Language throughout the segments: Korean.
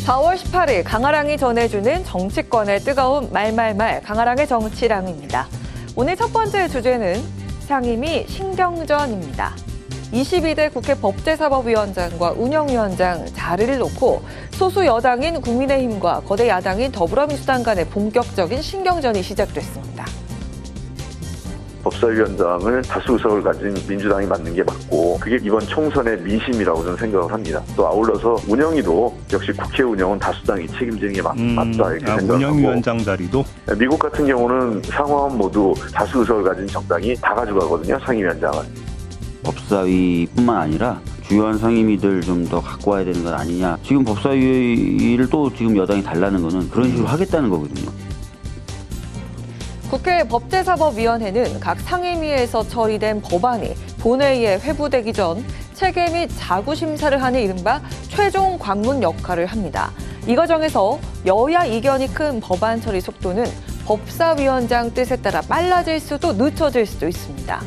4월 18일 강아랑이 전해주는 정치권의 뜨거운 말말말 강아랑의 정치랑입니다. 오늘 첫 번째 주제는 상임위 신경전입니다. 22대 국회 법제사법위원장과 운영위원장 자리를 놓고 소수 여당인 국민의힘과 거대 야당인 더불어민주당 간의 본격적인 신경전이 시작됐습니다. 법사위원장을 다수 의석을 가진 민주당이 맡는 게 맞고 그게 이번 총선의 민심이라고 저는 생각을 합니다. 또 아울러서 운영위도 역시 국회 운영은 다수당이 책임지는 게 맞다 이렇게 생각하고 운영위원장 자리도? 미국 같은 경우는 상원 모두 다수 의석을 가진 정당이 다 가져가거든요. 상임위원장을. 법사위뿐만 아니라 주요한 상임위들 좀 더 갖고 와야 되는 건 아니냐. 지금 법사위를 또 지금 여당이 달라는 거는 그런 식으로 하겠다는 거거든요. 국회 법제사법위원회는 각 상임위에서 처리된 법안이 본회의에 회부되기 전 체계 및 자구 심사를 하는 이른바 최종 관문 역할을 합니다. 이 과정에서 여야 이견이 큰 법안 처리 속도는 법사위원장 뜻에 따라 빨라질 수도 늦춰질 수도 있습니다.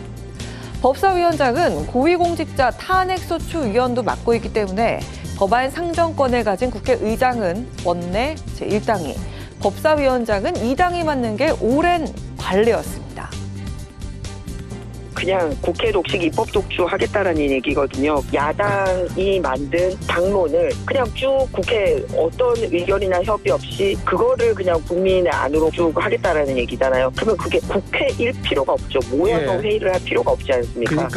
법사위원장은 고위공직자 탄핵소추위원도 맡고 있기 때문에 법안 상정권을 가진 국회의장은 원내 제1당이, 법사위원장은 2당이 맡는 게 오랜 관례였습니다. 그냥 국회 독식 입법 독주하겠다라는 얘기거든요. 야당이 만든 당론을 그냥 쭉 국회 어떤 의견이나 협의 없이 그거를 그냥 국민의 안으로 쭉 하겠다라는 얘기잖아요. 그러면 그게 국회일 필요가 없죠. 모여서 회의를 할 필요가 없지 않습니까?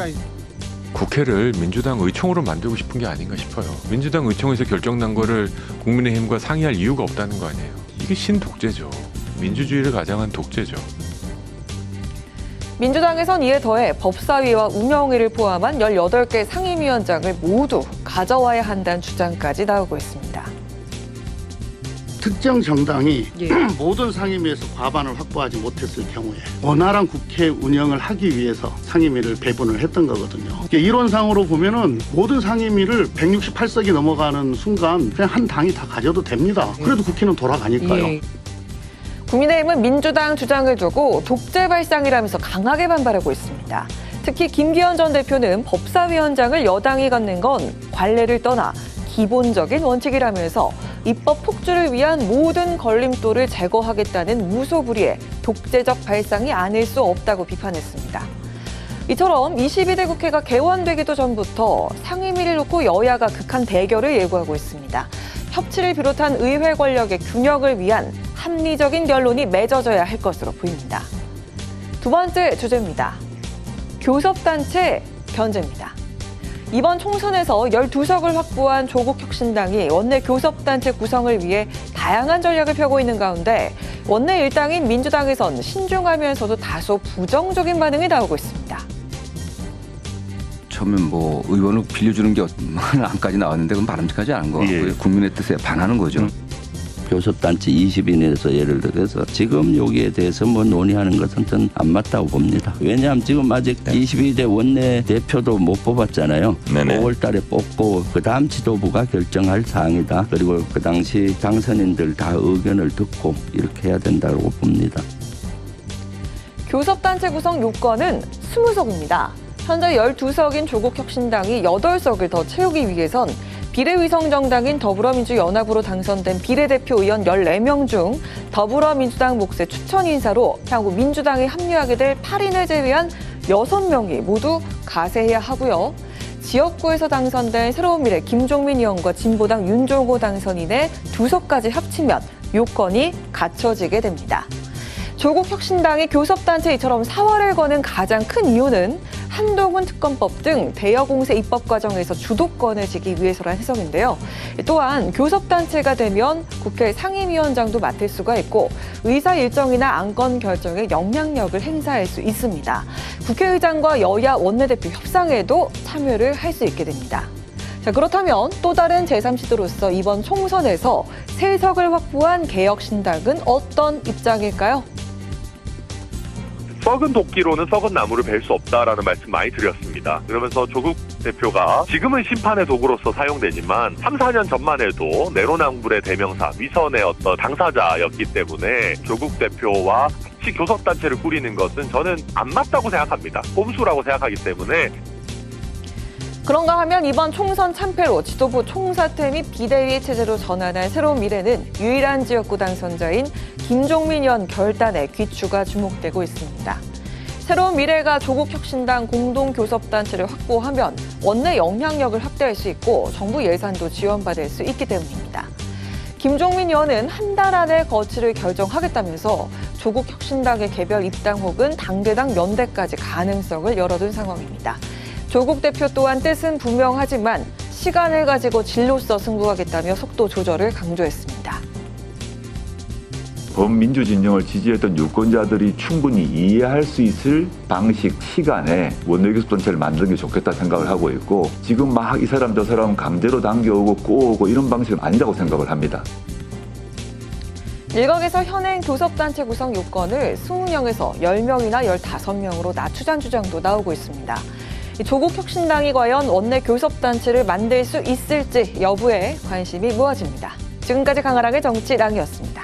국회를 민주당 의총으로 만들고 싶은 게 아닌가 싶어요. 민주당 의총에서 결정난 거를 국민의힘과 상의할 이유가 없다는 거 아니에요. 이게 신독재죠. 민주주의를 가장한 독재죠. 민주당에선 이에 더해 법사위와 운영위를 포함한 18개 상임위원장을 모두 가져와야 한다는 주장까지 나오고 있습니다. 특정 정당이 모든 상임위에서 과반을 확보하지 못했을 경우에 원활한 국회 운영을 하기 위해서 상임위를 배분을 했던 거거든요. 이론상으로 보면은 모든 상임위를 168석이 넘어가는 순간 그냥 한 당이 다 가져도 됩니다. 그래도 국회는 돌아가니까요. 국민의힘은 민주당 주장을 두고 독재 발상이라면서 강하게 반발하고 있습니다. 특히 김기현 전 대표는 법사위원장을 여당이 갖는 건 관례를 떠나 기본적인 원칙이라면서 입법 폭주를 위한 모든 걸림돌을 제거하겠다는 무소불위의 독재적 발상이 아닐 수 없다고 비판했습니다. 이처럼 22대 국회가 개원되기도 전부터 상임위를 놓고 여야가 극한 대결을 예고하고 있습니다. 협치를 비롯한 의회 권력의 균형을 위한 합리적인 결론이 맺어져야 할 것으로 보입니다. 두 번째 주제입니다. 교섭단체 견제입니다. 이번 총선에서 12석을 확보한 조국혁신당이 원내 교섭단체 구성을 위해 다양한 전략을 펴고 있는 가운데 원내 일당인 민주당에선 신중하면서도 다소 부정적인 반응이 나오고 있습니다. 처음엔 의원을 빌려주는 게 안까지 나왔는데 그건 바람직하지 않은 거 같고요. 국민의 뜻에 반하는 거죠. 교섭단체 20인에서 예를 들어서 지금 여기에 대해서 논의하는 것은 저는 안 맞다고 봅니다. 왜냐하면 지금 아직 22대 원내 대표도 못 뽑았잖아요. 5월 달에 뽑고 그다음 지도부가 결정할 사항이다. 그리고 그 당시 당선인들 다 의견을 듣고 이렇게 해야 된다고 봅니다. 교섭단체 구성 요건은 20석입니다. 현재 12석인 조국혁신당이 8석을 더 채우기 위해선 비례위성정당인 더불어민주연합으로 당선된 비례대표 의원 14명 중 더불어민주당 몫의 추천 인사로 향후 민주당에 합류하게 될 8인을 제외한 6명이 모두 가세해야 하고요. 지역구에서 당선된 새로운미래 김종민 의원과 진보당 윤종호 당선인의 2석까지 합치면 요건이 갖춰지게 됩니다. 조국혁신당이 교섭단체 이처럼 사활을 거는 가장 큰 이유는 한동훈 특검법 등 대여공세 입법 과정에서 주도권을 쥐기 위해서란 해석인데요. 또한 교섭단체가 되면 국회 상임위원장도 맡을 수가 있고 의사 일정이나 안건 결정에 영향력을 행사할 수 있습니다. 국회의장과 여야 원내대표 협상에도 참여를 할 수 있게 됩니다. 자, 그렇다면 또 다른 제3시도로서 이번 총선에서 3석을 확보한 개혁신당은 어떤 입장일까요? 썩은 도끼로는 썩은 나무를 벨 수 없다라는 말씀 많이 드렸습니다. 그러면서 조국 대표가 지금은 심판의 도구로서 사용되지만 3, 4년 전만 해도 내로남불의 대명사, 위선의 어떤 당사자였기 때문에 조국 대표와 같이 교섭단체를 꾸리는 것은 저는 안 맞다고 생각합니다. 꼼수라고 생각하기 때문에. 그런가 하면 이번 총선 참패로 지도부 총사퇴 및 비대위 체제로 전환할 새로운 미래는 유일한 지역구 당선자인 김종민 의원 결단에 귀추가 주목되고 있습니다. 새로운 미래가 조국혁신당 공동교섭단체를 확보하면 원내 영향력을 확대할 수 있고 정부 예산도 지원받을 수 있기 때문입니다. 김종민 의원은 한 달 안에 거취를 결정하겠다면서 조국혁신당의 개별 입당 혹은 당대당 연대까지 가능성을 열어둔 상황입니다. 조국 대표 또한 뜻은 분명하지만 시간을 가지고 진로서 승부하겠다며 속도 조절을 강조했습니다. 범민주 진영을 지지했던 유권자들이 충분히 이해할 수 있을 방식, 시간에 원내교섭단체를 만드는 게 좋겠다 생각을 하고 있고 지금 막 이 사람 저 사람 강제로 당겨오고 꼬오고 이런 방식은 아니라고 생각을 합니다. 일각에서 현행 교섭단체 구성 요건을 20명에서 10명이나 15명으로 낮추자는 주장도 나오고 있습니다. 조국혁신당이 과연 원내 교섭단체를 만들 수 있을지 여부에 관심이 모아집니다. 지금까지 강아랑의 정치랑이었습니다.